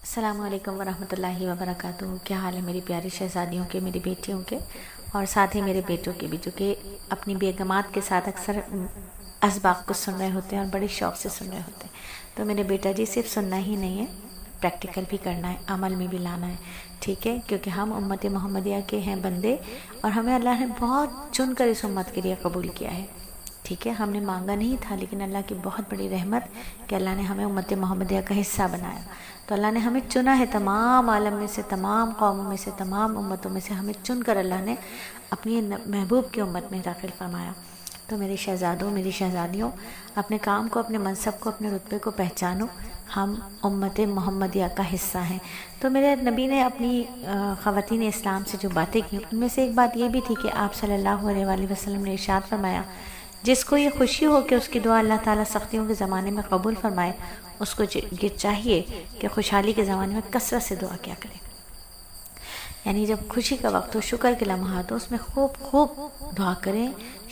السلام علیکم ورحمۃ اللہ وبرکاتہ۔ کیا حال ہے میری پیاری شہزادیوں کے، میری بیٹیوں کے اور ساتھ ہی میرے بیٹوں کے بھی، جو کہ اپنی بیگمات کے ساتھ اکثر اسباق کو سن رہے ہوتے ہیں اور بڑی شوق سے سن رہے ہوتے ہیں۔ تو میرے بیٹا جی، صرف سننا ہی نہیں ہے، پریکٹیکل بھی کرنا ہے، عمل میں بھی لانا ہے، ٹھیک ہے؟ کیونکہ ہم امت محمدیہ کے ہیں بندے، اور ہمیں اللہ نے بہت چن کر اس امت کے لیے قبول کیا ہے، ٹھیک ہے؟ ہم نے مانگا نہیں تھا، لیکن اللہ کی بہت بڑی رحمت کہ اللہ نے ہمیں امت محمدیہ کا حصہ بنایا۔ تو اللہ نے ہمیں چنا ہے، تمام عالم میں سے، تمام قوموں میں سے، تمام امتوں میں سے ہمیں چن کر اللہ نے اپنی محبوب کی امت میں داخل فرمایا۔ تو میرے شہزادوں، میری شہزادیوں، اپنے کام کو، اپنے منصب کو، اپنے رتبے کو پہچانو۔ ہم امت محمدیہ کا حصہ ہیں۔ تو میرے نبی نے اپنی خواتین اسلام سے جو باتیں کی، ان میں سے ایک بات یہ بھی تھی کہ آپ صلی اللہ علیہ وآلہ وسلم نے ارشاد فرمایا، جس کو یہ خوشی ہو کہ اس کی دعا اللہ تعالیٰ سختیوں کے زمانے میں قبول فرمائے، اس کو یہ چاہیے کہ خوشحالی کے زمانے میں کثرت سے دعا کیا کرے۔ یعنی جب خوشی کا وقت ہو، شکر کے لمحات ہو، اس میں خوب خوب دعا کریں،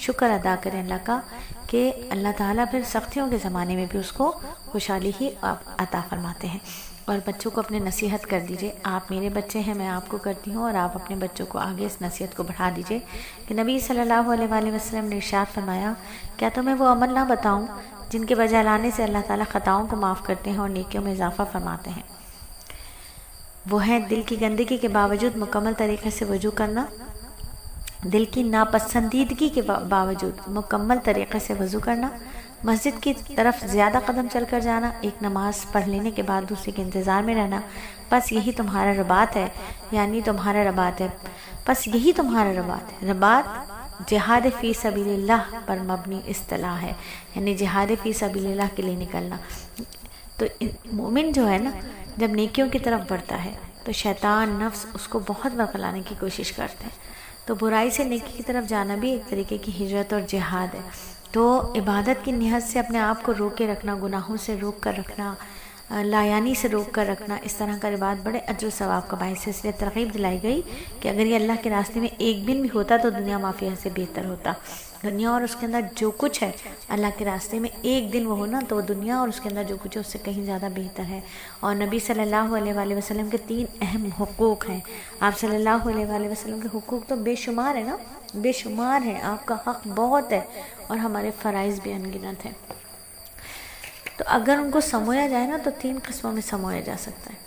شکر ادا کریں اللہ کا، کہ اللہ تعالیٰ پھر سختیوں کے زمانے میں بھی اس کو خوشحالی ہی عطا فرماتے ہیں۔ اور بچوں کو اپنے نصیحت کر دیجئے، آپ میرے بچے ہیں، میں آپ کو کرتی ہوں، اور آپ اپنے بچوں کو آگے اس نصیحت کو بڑھا دیجئے کہ نبی صلی اللہ علیہ وآلہ وسلم نے ارشاد فرمایا، کیا تمہیں وہ عمل نہ بتاؤں جن کے بجا لانے سے اللہ تعالیٰ خطاؤں کو معاف کرتے ہیں اور نیکیوں میں اضافہ فرماتے ہیں؟ وہ ہیں دل کی گندگی کے باوجود مکمل طریقے سے وضو کرنا، دل کی ناپسندیدگی کے باوجود مکمل طریقے سے وضو کرنا، مسجد کی طرف زیادہ قدم چل کر جانا، ایک نماز پڑھ لینے کے بعد دوسرے کے انتظار میں رہنا، بس یہی تمہارا رباط ہے، یعنی تمہارا رباط ہے، بس یہی تمہارا رباط ہے۔ رباط جہاد فی سبیل اللہ پر مبنی اصطلاح ہے، یعنی جہاد فی سبیل اللہ کے لیے نکلنا۔ تو مومن جو ہے نا، جب نیکیوں کی طرف بڑھتا ہے تو شیطان نفس اس کو بہت برقلانے کی کوشش کرتے ہیں۔ تو برائی سے نیکی کی طرف جانا بھی ایک طریقے کی ہجرت اور جہاد ہے۔ تو عبادت کی نیت سے اپنے آپ کو روک کے رکھنا، گناہوں سے روک کر رکھنا، لایانی سے روک کر رکھنا، اس طرح کا عبادت بڑے اجر و ثواب کا باعث ہے۔ اس لیے ترغیب دلائی گئی کہ اگر یہ اللہ کے راستے میں ایک دن بھی ہوتا تو دنیا مافیہ سے بہتر ہوتا۔ دنیا اور اس کے اندر جو کچھ ہے، اللہ کے راستے میں ایک دن وہ ہونا تو وہ دنیا اور اس کے اندر جو کچھ ہے اس سے کہیں زیادہ بہتر ہے۔ اور نبی صلی اللہ علیہ وآلہ وسلم کے 3 اہم حقوق ہیں۔ آپ صلی اللہ علیہ وآلہ وسلم کے حقوق تو بے شمار ہیں نا، بے شمار ہیں، آپ کا حق بہت ہے، اور ہمارے فرائض بھی انگنت ہیں۔ تو اگر ان کو سمویا جائے نا تو 3 قسموں میں سمویا جا سکتا ہے۔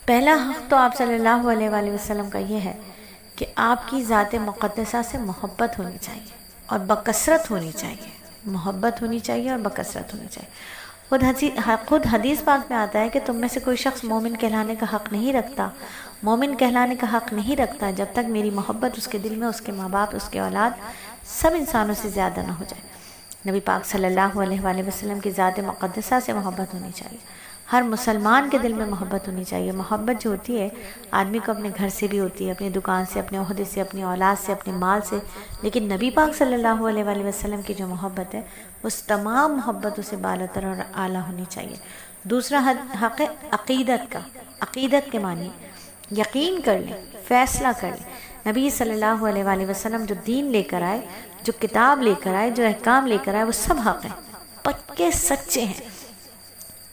پہلا حق تو آپ صلی اللہ علیہ وآلہ وسلم کا یہ ہے کہ آپ کی ذات مقدسہ سے محبت ہونی چاہیے اور بکثرت ہونی چاہیے، محبت ہونی چاہیے اور بکثرت ہونی چاہیے۔ خود حدیث پاک میں آتا ہے کہ تم میں سے کوئی شخص مومن کہلانے کا حق نہیں رکھتا، مومن کہلانے کا حق نہیں رکھتا جب تک میری محبت اس کے دل میں، اس کے ماں باپ، اس کے اولاد، سب انسانوں سے زیادہ نہ ہو جائے۔ نبی پاک صلی اللہ علیہ وآلہ وسلم کی ذات مقدسہ سے محبت ہونی چاہیے۔ ہر مسلمان کے دل میں محبت ہونی چاہیے۔ محبت جو ہوتی ہے آدمی کو اپنے گھر سے بھی ہوتی ہے، اپنی دکان سے، اپنے عہدے سے، اپنی اولاد سے، اپنے مال سے، لیکن نبی پاک صلی اللہ علیہ وآلہ وسلم کی جو محبت ہے اس تمام محبتوں سے بالاتر اور اعلیٰ ہونی چاہیے۔ دوسرا حق ہے عقیدت کا۔ عقیدت کے معنی یقین کر لیں، فیصلہ کر لیں، نبی صلی اللہ علیہ وآلہ وسلم جو دین لے کر آئے، جو کتاب لے کر آئے، جو احکام لے کر آئے، وہ سب حق ہیں، پکے سچے ہیں،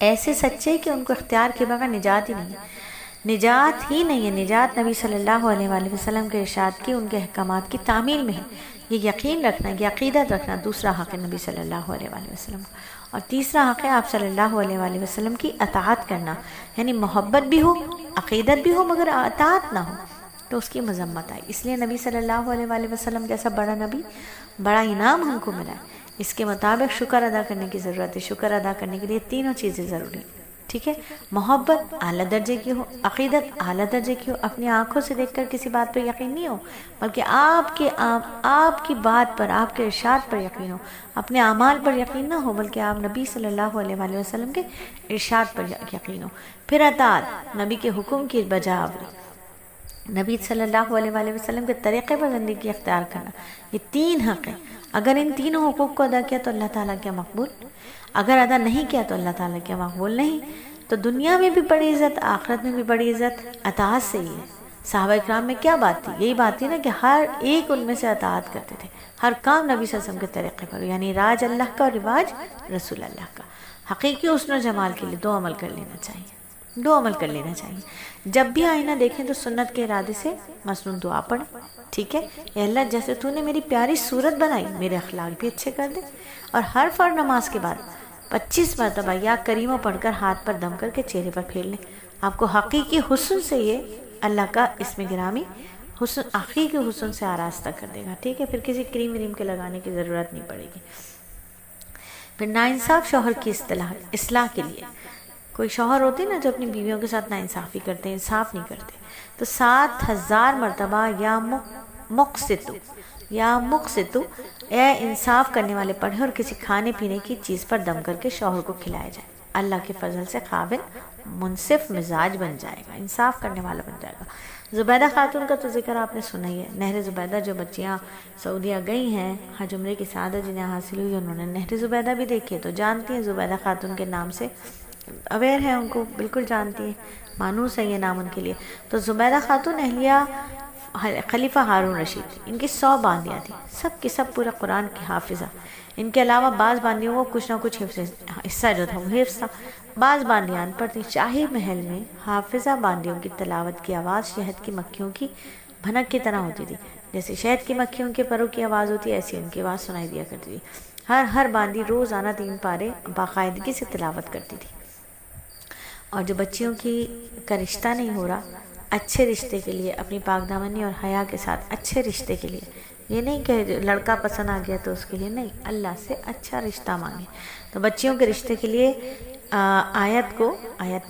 ایسے سچے کہ ان کو اختیار کے بغیر نجات ہی نہیں ہے، نجات ہی نہیں ہے۔ نجات نبی صلی اللہ علیہ وآلہ وسلم کے ارشاد کی، ان کے احکامات کی تعمیل میں ہے۔ یہ یقین رکھنا، یہ عقیدت رکھنا دوسرا حق ہے نبی صلی اللہ علیہ وآلہ وسلم کا۔ اور تیسرا حق ہے آپ صلی اللہ علیہ وآلہ وسلم کی اطاعت کرنا، یعنی محبت بھی ہو، عقیدت بھی ہو، مگر اطاعت نہ ہو تو اس کی مذمت آئی۔ اس لیے نبی صلی اللہ علیہ وآلہ وسلم جیسا بڑا نبی، بڑا انعام ہم کو ملا ہے، اس کے مطابق شکر ادا کرنے کی ضرورت ہے۔ شکر ادا کرنے کے لیے تینوں چیزیں ضروری ہیں، ٹھیک ہے؟ محبت اعلیٰ درجے کی ہو، عقیدت اعلیٰ درجے کی ہو، اپنی آنکھوں سے دیکھ کر کسی بات پر یقین نہیں ہو، بلکہ آپ کی بات پر، آپ کے ارشاد پر یقین ہو، اپنے اعمال پر یقین نہ ہو، بلکہ آپ نبی صلی اللہ علیہ وآلہ وسلم کے ارشاد پر یقین ہو۔ پھر اطاعت، نبی کے حکم کی بجا آوری، نبی صلی اللہ علیہ وآلہ وسلم کے طریقے پر زندگی اختیار کرنا، یہ 3 حق ہیں۔ اگر ان تینوں حقوق کو ادا کیا تو اللہ تعالیٰ کیا مقبول، اگر ادا نہیں کیا تو اللہ تعالیٰ کیا مقبول نہیں۔ تو دنیا میں بھی بڑی عزت، آخرت میں بھی بڑی عزت اطاعت سے ہی ہے۔ صحابہ اکرام میں کیا بات تھی؟ یہی بات تھی نا کہ ہر ایک ان میں سے اطاعت کرتے تھے، ہر کام نبی صلی اللہ علیہ وسلم کے طریقے پر، یعنی راج اللہ کا اور رواج رسول اللہ کا۔ حقیقی حسن و جمال کے لیے 2 عمل کر لینا چاہیے، دو عمل کر لینا چاہیے. جب بھی آئینہ دیکھیں تو سنت کے ارادے سے مسنون دعا پڑھیں. ٹھیک ہے، اے اللہ جیسے تو نے میری پیاری صورت بنائی میرے اخلاق بھی اچھے کر دے. اور ہر فرض نماز کے بعد 25 مرتبہ یا کریمہ پڑھ کر ہاتھ پر دم کر کے چہرے پر پھیر لیں. آپ کو حقیقی حسن سے یہ اللہ کا اسم گرامی حسن، حقیقی حسن سے آراستہ کر دے گا. ٹھیک ہے، پھر کسی کریم وریم کے لگانے کی ضرورت نہیں پڑے گی. پھر ناانصاف شوہر کی اصلاح کے لیے، کوئی شوہر ہوتے ہیں نا جو اپنی بیویوں کے ساتھ ناانصافی کرتے ہیں، انصاف نہیں کرتے، تو 7000 مرتبہ یا مقسطو اے انصاف کرنے والے پڑھے اور کسی کھانے پینے کی چیز پر دم کر کے شوہر کو کھلایا جائے. اللہ کے فضل سے خاوند منصف مزاج بن جائے گا، انصاف کرنے والا بن جائے گا. زبیدہ خاتون کا تو ذکر آپ نے سنا ہی ہے. نہر زبیدہ جو بچیاں سعودیہ گئی ہیں حج عمرے کی سعادت جنہیں حاصل ہوئی، انہوں نے نہر زبیدہ بھی دیکھی ہے، تو جانتی ہیں زبیدہ خاتون کے نام سے، اویئر ہیں، ان کو بالکل جانتی ہیں، مانوس ہے یہ نام ان کے لیے. تو زبیدہ خاتون اہلیہ خلیفہ ہارون رشید، ان کی 100 باندیاں تھیں، سب کی سب پورا قرآن کی حافظہ. ان کے علاوہ بعض باندیوں کو کچھ نہ کچھ حصہ جو تھا وہ حفظ تھا. بعض باندیاں ان پر تھیں. شاہی محل میں حافظہ باندیوں کی تلاوت کی آواز شہد کی مکھیوں کی بھنک کی طرح ہوتی تھی. جیسے شہد کی مکھیوں کے پروں کی آواز ہوتی ہے، ایسی ان کی آواز سنائی دیا کرتی تھی. ہر باندی روزانہ 3 پارے باقاعدگی سے تلاوت کرتی تھی. اور جو بچیوں کا رشتہ نہیں ہو رہا، اچھے رشتے کے لیے اپنی پاک دامنی اور حیا کے ساتھ اچھے رشتے کے لیے، یہ نہیں کہ لڑکا پسند آ گیا تو اس کے لیے نہیں، اللہ سے اچھا رشتہ مانگیں. تو بچیوں کے رشتے کے لیے آیت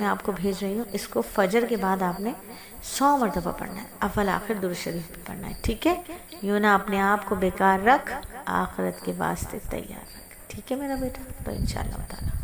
میں آپ کو بھیج رہی ہوں، اس کو فجر کے بعد آپ نے 100 مرتبہ پڑھنا ہے. اول آخر درود شریف بھی پڑھنا ہے. ٹھیک ہے، یوں نہ اپنے آپ کو بیکار رکھ، آخرت کے واسطے تیار رکھ. ٹھیک ہے میرا بیٹا، تو انشاءاللہ تعالی